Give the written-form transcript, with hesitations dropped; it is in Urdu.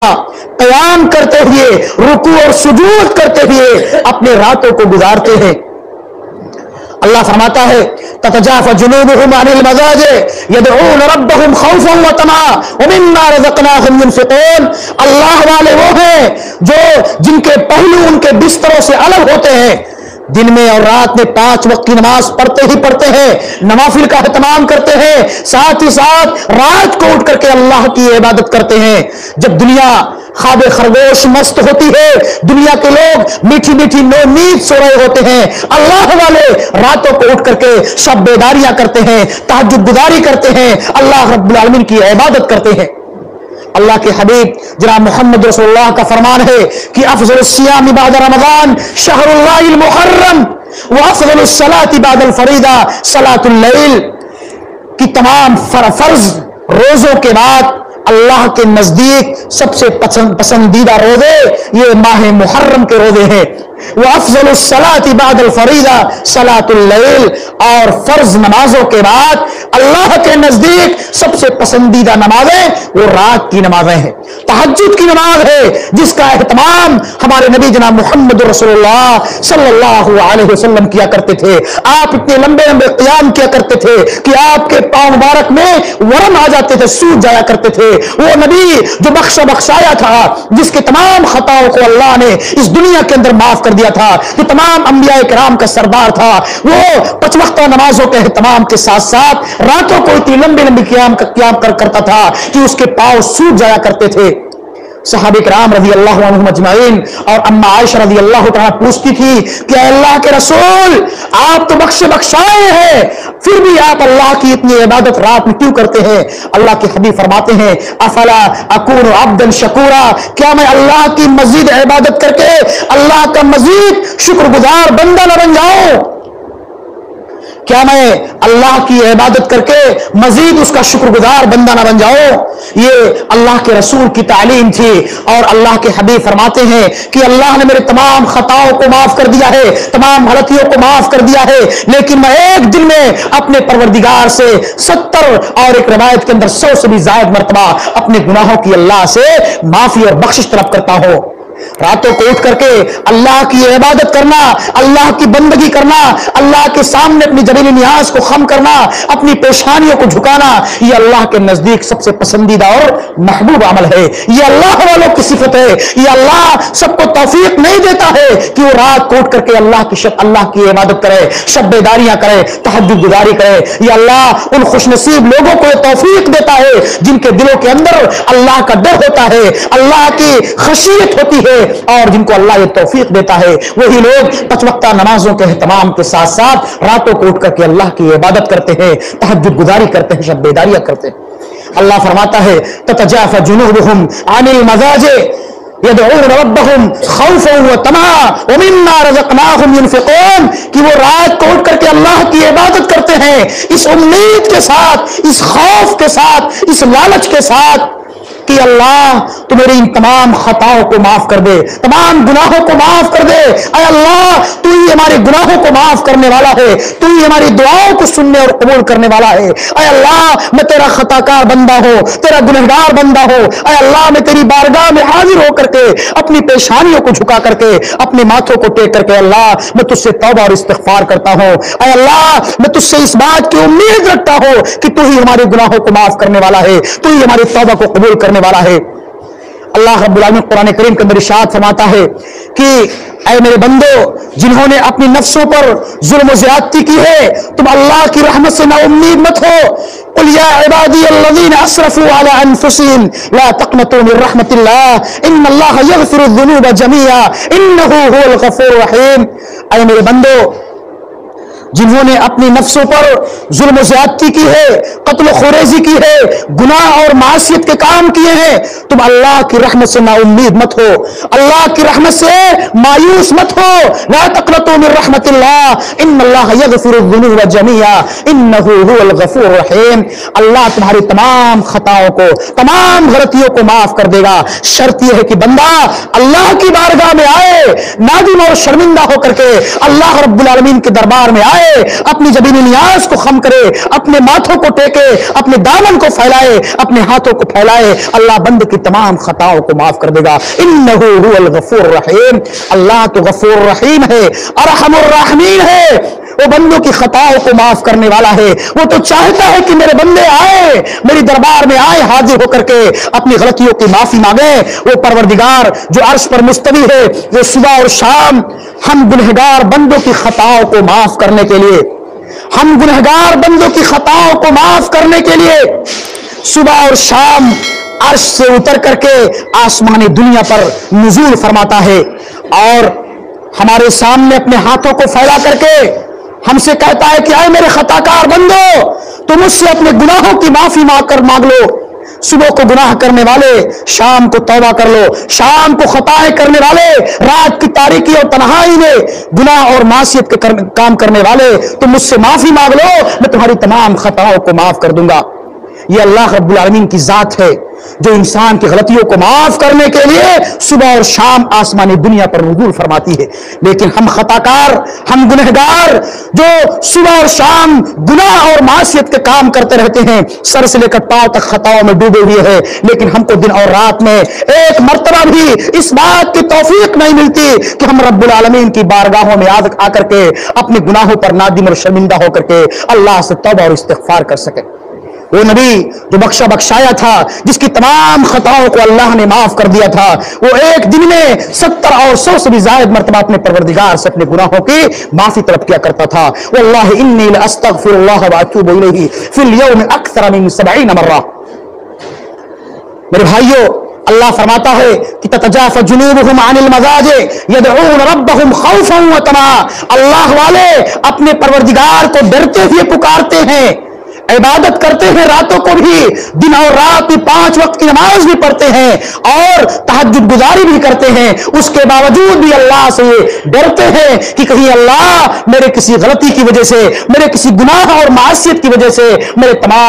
قیام کرتے ہوئے، رکوع اور سجود کرتے ہوئے اپنے راتوں کو گزارتے ہیں۔ اللہ فرماتا ہے تتجافى جنوبهم عن المضاجع يدعون ربهم خوفا وطمعا ومما رزقناهم ينفقون۔ اللہ والے وہ ہیں جو جن کے پہلو ان کے بستروں سے الگ ہوتے ہیں، دن میں اور رات میں 5 وقت کی نماز پڑھتے ہی پڑھتے ہیں، نوافل کا اہتمام کرتے ہیں، ساتھ ہی ساتھ رات کو اٹھ کر کے اللہ کی عبادت کرتے ہیں۔ جب دنیا خواب خرگوش مست ہوتی ہے، دنیا کے لوگ میٹھی میٹھی نیند سو رہے ہوتے ہیں، اللہ والے راتوں کو اٹھ کر کے شب بیداریاں کرتے ہیں، تہجد گزاری کرتے ہیں، اللہ رب العالمین کی عبادت کرتے ہیں۔ اللہ کے حبیب جناب محمد رسول اللہ کا فرمان ہے کہ افضل الصیام بعد رمضان شہر اللہ المحرم وافضل الصلاۃ بعد الفریضہ صلاۃ اللیل، کہ تمام فرض روزوں کے بعد اللہ کے نزدیک سب سے پسندیدہ روزے یہ ماہ محرم کے روزے ہیں۔ وافضل الصلاۃ بعد الفریضہ صلاۃ اللیل، اور فرض نمازوں کے بعد اللہ کے نزدیک سب سے پسندیدہ نمازیں وہ رات کی نمازیں ہیں، تہجد کی نماز ہے، جس کا اہتمام ہمارے نبی جناب محمد رسول اللہ صلی اللہ علیہ وسلم کیا کرتے تھے۔ آپ اتنے لمبے لمبے قیام کیا کرتے تھے کہ آپ کے پاؤں مبارک میں ورم آ جاتے تھے، سوج جایا کرتے تھے۔ وہ نبی جو بخشایا تھا، جس کے تمام خطاؤں کو اللہ نے اس دنیا کے اندر معاف کر دیا تھا، جو تمام انبیاء کرام کا سردار تھا، وہ 5 وقتہ نمازوں کے اہتمام کے ساتھ ساتھ راتوں کو اتنی لمبی لمبی قیام کرتا تھا کہ اس کے پاؤں سوج جایا کرتے تھے۔ صحابہ کرام رضی اللہ عنہم اجمعین اور اما عائشہ رضی اللہ تعالیٰ پوچھتی تھی کہ اے اللہ کے رسول، آپ تو بخشائے ہیں، پھر بھی آپ اللہ کی اتنی عبادت رات میں کیوں کرتے ہیں؟ اللہ کے حبیب فرماتے ہیں افلا اکون عبدا شکورا، کیا میں اللہ کی مزید عبادت کر کے اللہ کا مزید شکر گزار بندہ نہ بن جاؤں؟ کیا میں اللہ کی عبادت کر کے مزید اس کا شکر گزار بندہ نہ بن جاؤں؟ یہ اللہ کے رسول کی تعلیم تھی، اور اللہ کے حبیب فرماتے ہیں کہ اللہ نے میرے تمام خطاؤں کو معاف کر دیا ہے، تمام غلطیوں کو معاف کر دیا ہے، لیکن میں ایک دن میں اپنے پروردگار سے 70 اور ایک روایت کے اندر 100 سے بھی زائد مرتبہ اپنے گناہوں کی اللہ سے معافی اور بخشش طلب کرتا ہوں۔ راتوں کو اٹھ کر کے اللہ کی عبادت کرنا، اللہ کی بندگی کرنا، اللہ کے سامنے اپنی جلیل نیاز کو خم کرنا، اپنی پیشانیوں کو جھکانا، یہ اللہ کے نزدیک سب سے پسندیدہ اور محبوب عمل ہے۔ یہ اللہ والوں کی صفت ہے۔ یہ اللہ سب کو توفیق نہیں دیتا ہے کہ وہ رات کو اٹھ کر کے اللہ کی عبادت کرے، شب بیداریاں کرے، تہجد گزاری کرے۔ یہ اللہ ان خوش نصیب لوگوں کو توفیق دیتا ہے جن کے دلوں کے اندر اللہ کا ڈر ہوتا ہے، اللہ کی خشیت ہوتی ہے، اور جن کو اللہ یہ توفیق دیتا ہے وہی لوگ 5 وقتہ نمازوں کے اہتمام کے ساتھ ساتھ راتوں کو اٹھ کر کے اللہ کی عبادت کرتے ہیں، تہجد گزاری کرتے ہیں، شب بیداریاں کرتے ہیں۔ اللہ فرماتا ہے تتجافى جنوبهم عن المضاجع يدعون ربهم خوفا وطمعا ومما رزقناهم ينفقون، کہ وہ رات کو اٹھ کر کے اللہ کی عبادت کرتے ہیں اس امید کے ساتھ، اس خوف کے ساتھ، اس لالچ کے ساتھ کہ اللہ تو میری ان تمام خطاؤں کو معاف کر دے، تمام گناہوں کو معاف کر دے۔ اے اللہ تو ہی ہمارے گناہوں کو معاف کرنے والا ہے، تو ہی ہماری دعاؤں کو سننے اور قبول کرنے والا ہے۔ اے اللہ میں تیرا خطا کار بندہ ہوں، تیرا گنہگار بندہ ہوں۔ اے اللہ میں تیری بارگاہ میں حاضر ہو کر کے اپنی پیشانیوں کو جھکا کر کے، اپنے ماتھوں کو ٹیک کر کے اللہ میں تجھ سے توبہ اور استغفار کرتا ہوں۔ اے اللہ میں تجھ سے اس بات کی امید رکھتا ہوں کہ تو ہی ہمارے گناہوں کو معاف کرنے والا ہے، تو ہی ہماری توبہ کو قبول کرنے والا ہے۔ اللہ رب العالمین قرآن کریم کے اندر ارشاد فرماتا ہے کہ اے میرے بندو، جنہوں نے اپنی نفسوں پر ظلم و زیادتی کی ہے، تم اللہ کی رحمت سے نا امید مت ہو۔ قل یا عبادی الذین اسرفوا علی انفسہم لا تقنطوا من رحمت اللہ ان اللہ یغفر الذنوب جميعا انہ هو الغفور الرحیم۔ اے میرے بندو، جنہوں نے اپنی نفسوں پر ظلم و زیادتی کی ہے، قتل و خریزی کی ہے، گناہ اور معصیت کے کام کیے ہیں، تم اللہ کی رحمت سے نا امید مت ہو، اللہ کی رحمت سے مایوس مت ہو۔ لا تقنطوا من رحمت اللہ ان اللہ یغفر الذنوب جميعا انہ هو الغفور الرحیم۔ اللہ تمہاری تمام خطاؤں کو، تمام غلطیوں کو معاف کر دے گا، شرط یہ ہے کہ بندہ اللہ کی بارگاہ میں آئے، نادم اور شرمندہ ہو کر کے اللہ رب العالمین کے دربار میں آئے ہے اپنی جبینی نیاز کو خم کرے، اپنے ماتھوں کو ٹیکے، اپنے دامن کو پھیلائے، اپنے ہاتھوں کو پھیلائے، اللہ بندے کی تمام خطاؤں کو معاف کر دے گا۔ انہ هو الغفور الرحیم، اللہ تو غفور رحیم ہے، ارحم الراحمین ہے، وہ بندوں کی خطاؤں کو معاف کرنے والا ہے۔ وہ تو چاہتا ہے کہ میرے بندے آئے، میری دربار میں آئے، حاضر ہو کر کے اپنی غلطیوں کی معافی مانگے۔ وہ پروردگار جو عرش پر مستوی ہے، وہ صبح اور شام ہم گنہگار بندوں کی خطاؤں کو معاف کرنے کے لیے، ہم گنہگار بندوں کی خطاؤں کو معاف کرنے کے لیے صبح اور شام عرش سے اتر کر کے آسمانی دنیا پر نزول فرماتا ہے، اور ہمارے سامنے اپنے ہاتھوں کو پھیلا کر کے ہم سے کہتا ہے کہ اے میرے خطا کار بندو، تم مجھ سے اپنے گناہوں کی معافی مانگ لو۔ صبح کو گناہ کرنے والے شام کو توبہ کر لو، شام کو خطائیں کرنے والے رات کی تاریکی اور تنہائی میں گناہ اور معصیت کے کام کرنے والے تم مجھ سے معافی مانگ لو، میں تمہاری تمام خطاؤں کو معاف کر دوں گا۔ یہ اللہ رب العالمین کی ذات ہے جو انسان کی غلطیوں کو معاف کرنے کے لیے صبح اور شام آسمانی دنیا پر نزول فرماتی ہے۔ لیکن ہم خطاکار، ہم گنہگار جو صبح اور شام گناہ اور معصیت کے کام کرتے رہتے ہیں، سر سے لے کر پاؤں تک خطاؤں میں ڈوبے ہوئے ہیں، لیکن ہم کو دن اور رات میں ایک مرتبہ بھی اس بات کی توفیق نہیں ملتی کہ ہم رب العالمین کی بارگاہوں میں آ کر کے اپنے گناہوں پر نادم اور شرمندہ ہو کر کے اللہ سے توبہ اور استغفار کر سکیں۔ وہ نبی جو بخشا بخشایا تھا، جس کی تمام خطاؤں کو اللہ نے معاف کر دیا تھا، وہ ایک دن میں 70 اور 100 سے بھی زائد مرتبہ اپنے پروردگار سے اپنے گناہوں کی معافی طلب کیا کرتا تھا۔ واللہ انی لاستغفر اللہ واتوب الیہ فی اليوم اکثر من 70 مرہ۔ میرے بھائیو، اللہ فرماتا ہے کہ تتجافى جنوبهم عن المضاجع يدعون ربهم خوفا وطمعا، اللہ والے اپنے پروردگار کو ڈرتے ہوئے پکارتے ہیں، عبادت کرتے ہیں، راتوں کو بھی، دن اور رات بھی 5 وقت کی نماز بھی پڑھتے ہیں اور تہجد گزاری بھی کرتے ہیں، اس کے باوجود بھی اللہ سے ڈرتے ہیں کہ کہیں اللہ میرے کسی غلطی کی وجہ سے، میرے کسی گناہ اور معصیت کی وجہ سے میرے تمام